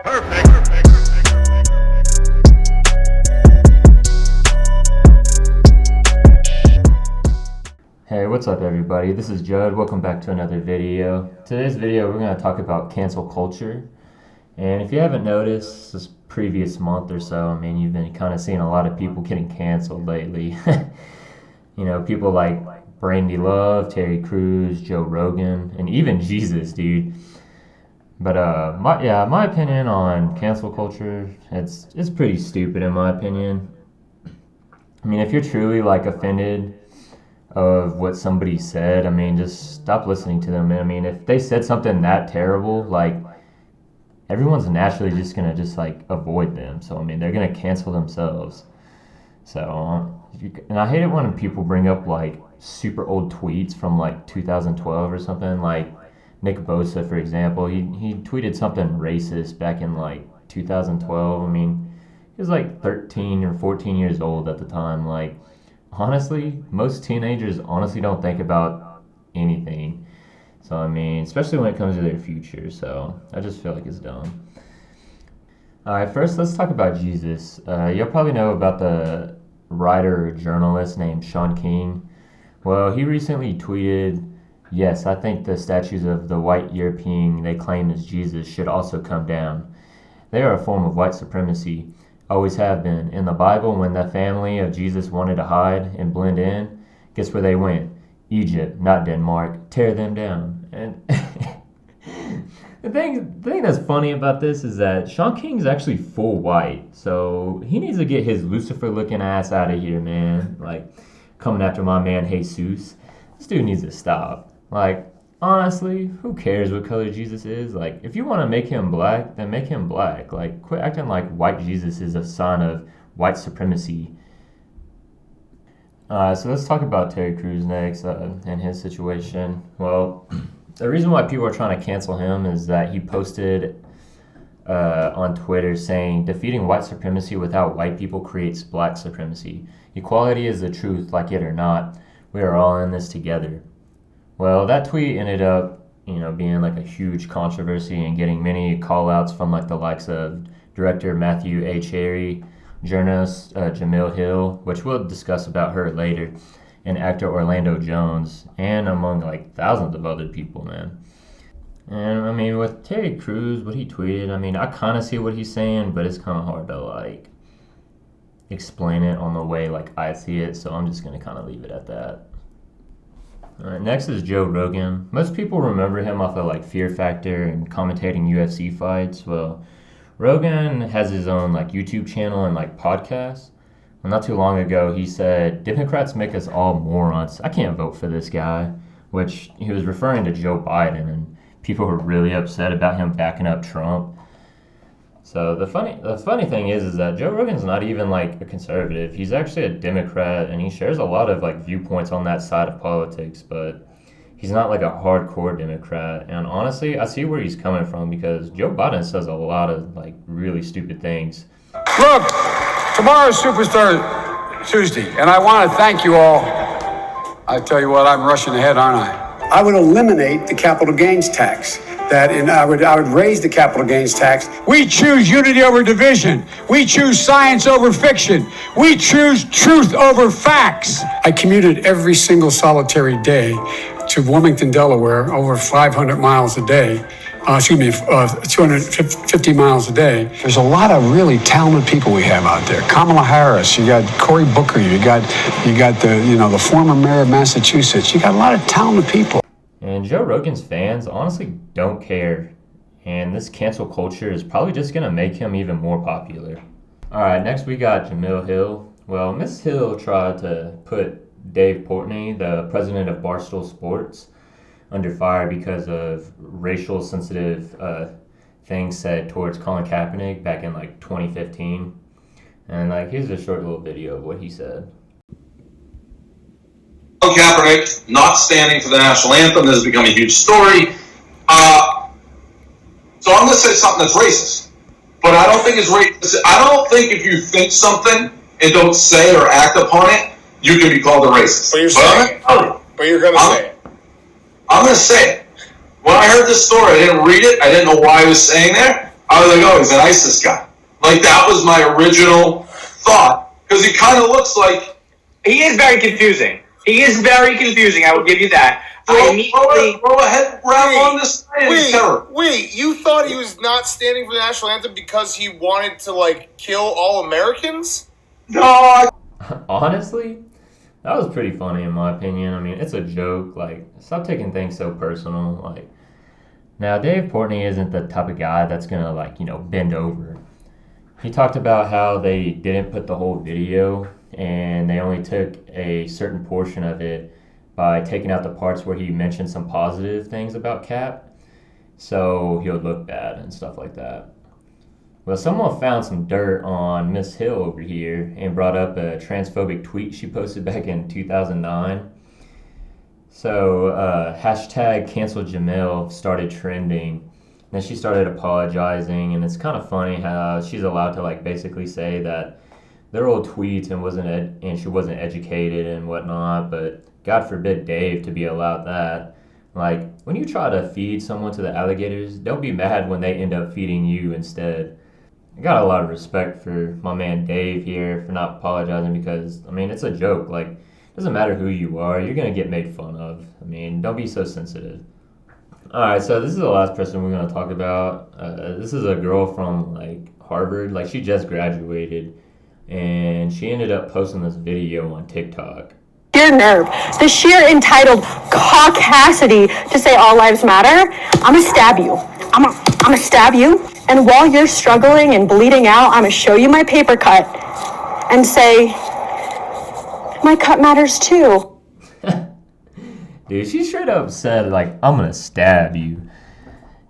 Hey, what's up everybody? This is Judd. Welcome back to another video. Today's video we're going to talk about cancel culture. And if you haven't noticed this previous month or so, I mean, you've been kind of seeing a lot of people getting canceled lately. You know, people like Brandy Love, Terry Crews, Joe Rogan, and even Jesus, dude. But my opinion on cancel culture, it's pretty stupid in my opinion. I mean, if you're truly like offended of what somebody said, I mean, just stop listening to them. I mean, if they said something that terrible, like, everyone's naturally just gonna just like avoid them. So I mean, they're gonna cancel themselves. So and I hate it when people bring up like super old tweets from like 2012 or something. Like Nick Bosa, for example, he tweeted something racist back in like 2012. I mean, he was like 13 or 14 years old at the time. Like, honestly, most teenagers honestly don't think about anything. So, I mean, especially when it comes to their future. So, I just feel like it's dumb. Alright, first let's talk about Jesus. You'll probably know about the writer or journalist named Sean King. Well, he recently tweeted, "Yes, I think the statues of the white European they claim is Jesus should also come down. They are a form of white supremacy. Always have been. In the Bible, when the family of Jesus wanted to hide and blend in, guess where they went? Egypt, not Denmark. Tear them down." And the thing that's funny about this is that Sean King's actually full white, so he needs to get his Lucifer-looking ass out of here, man. Like, coming after my man Jesus. This dude needs to stop. Like, honestly, who cares what color Jesus is? Like, if you want to make him black, then make him black. Like, quit acting like white Jesus is a sign of white supremacy. So let's talk about Terry Crews next and his situation. Well, the reason why people are trying to cancel him is that he posted on Twitter saying, "Defeating white supremacy without white people creates black supremacy. Equality is the truth, like it or not. We are all in this together." Well, that tweet ended up, being like a huge controversy and getting many call-outs from like the likes of director Matthew A. Cherry, journalist Jamil Hill, which we'll discuss about her later, and actor Orlando Jones, and among like thousands of other people, man. And I mean, with Terry Crews, what he tweeted, I mean, I kind of see what he's saying, but it's kind of hard to like explain it on the way like I see it, so I'm just going to kind of leave it at that. Alright, next is Joe Rogan. Most people remember him off of like Fear Factor and commentating UFC fights. Well, Rogan has his own like YouTube channel and like podcast. Well, not too long ago, he said, "Democrats make us all morons. I can't vote for this guy," which he was referring to Joe Biden, and people were really upset about him backing up Trump. So the funny thing is that Joe Rogan's not even like a conservative. He's actually a Democrat, and he shares a lot of like viewpoints on that side of politics, but he's not like a hardcore Democrat. And honestly, I see where he's coming from, because Joe Biden says a lot of like really stupid things. Look, tomorrow's Superstar Tuesday, and I want to thank you all. I tell you what, I'm rushing ahead, aren't I? I would eliminate the capital gains tax. I would raise the capital gains tax. We choose unity over division. We choose science over fiction. We choose truth over facts. I commuted every single solitary day to Wilmington, Delaware, over 500 miles a day. 250 miles a day. There's a lot of really talented people we have out there. Kamala Harris, you got Cory Booker, you got the former mayor of Massachusetts. You got a lot of talented people. And Joe Rogan's fans honestly don't care. And this cancel culture is probably just going to make him even more popular. Alright, next we got Jamil Hill. Well, Miss Hill tried to put Dave Portnoy, the president of Barstool Sports, under fire because of racial sensitive things said towards Colin Kaepernick back in like 2015. And like, here's a short little video of what he said. Kaepernick not standing for the national anthem. This has become a huge story. So I'm going to say something that's racist. But I don't think it's racist. I don't think if you think something and don't say or act upon it, you can be called a racist. But you're saying it. But you're going to say it. I'm going to say it. When I heard this story, I didn't read it. I didn't know why I was saying there. I was like, oh, he's an ISIS guy. Like, that was my original thought. Because he kind of looks like... He is very confusing. He is very confusing, I will give you that. Throw a head wrap on this guy. Wait, you thought he was not standing for the national anthem because he wanted to, like, kill all Americans? No, Honestly, that was pretty funny in my opinion. I mean, it's a joke. Like, stop taking things so personal. Like, now Dave Portnoy isn't the type of guy that's gonna, like, bend over. He talked about how they didn't put the whole video and they only took a certain portion of it by taking out the parts where he mentioned some positive things about Cap, so he would look bad and stuff like that. Well, someone found some dirt on Miss Hill over here and brought up a transphobic tweet she posted back in 2009. So hashtag cancel Jamil started trending. Then she started apologizing, and it's kind of funny how she's allowed to, like, basically say that they're old tweets and she wasn't educated and whatnot, but God forbid Dave to be allowed that. Like, when you try to feed someone to the alligators, don't be mad when they end up feeding you instead. I got a lot of respect for my man Dave here for not apologizing because, I mean, it's a joke. Like, it doesn't matter who you are, you're going to get made fun of. I mean, don't be so sensitive. Alright, so this is the last person we're going to talk about. This is a girl from, like, Harvard. Like, she just graduated, and she ended up posting this video on TikTok. Sheer nerve, the sheer entitled caucasity to say all lives matter. I'm gonna stab you. I'm gonna stab you, and while you're struggling and bleeding out, I'm gonna show you my paper cut and say, my cut matters too. Dude, she straight up said, like, I'm gonna stab you.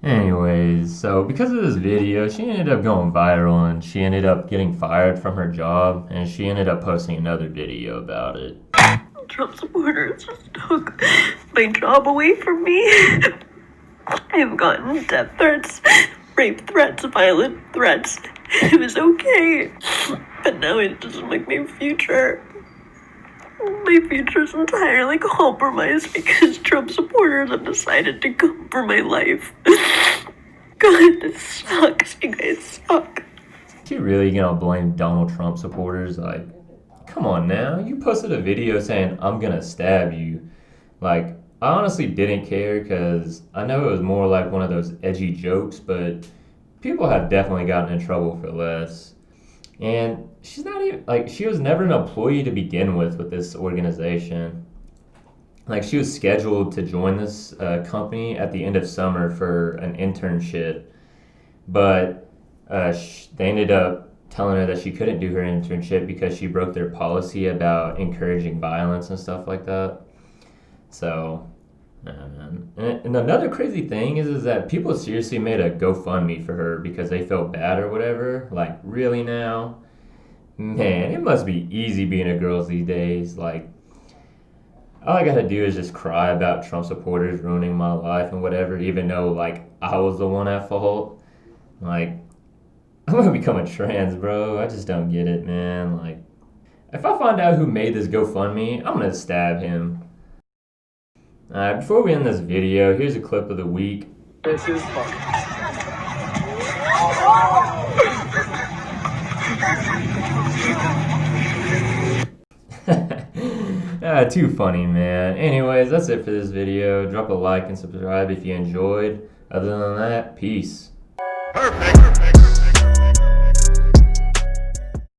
Anyways, so because of this video, she ended up going viral and she ended up getting fired from her job, and she ended up posting another video about it. Trump supporters just took my job away from me. I've gotten death threats, rape threats, violent threats. It was okay, but now it doesn't make my future. My future's entirely compromised because Trump supporters have decided to come for my life. God, this sucks. You guys suck. She really gonna blame Donald Trump supporters? Like, come on now. You posted a video saying, I'm gonna stab you. Like, I honestly didn't care because I know it was more like one of those edgy jokes, but people have definitely gotten in trouble for less. And she's not even, like, she was never an employee to begin with this organization. Like, she was scheduled to join this company at the end of summer for an internship, but they ended up telling her that she couldn't do her internship because she broke their policy about encouraging violence and stuff like that. So, man. And another crazy thing is that people seriously made a GoFundMe for her because they felt bad or whatever. Like, really now? Man, it must be easy being a girl these days. Like, all I gotta do is just cry about Trump supporters ruining my life and whatever, even though, like, I was the one at fault. Like, I'm gonna become a trans, bro. I just don't get it, man. Like, if I find out who made this GoFundMe, I'm gonna stab him. Alright, before we end this video, here's a clip of the week. This is fun. Too funny, man. Anyways, that's it for this video. Drop a like and subscribe if you enjoyed. Other than that, peace. Perfect.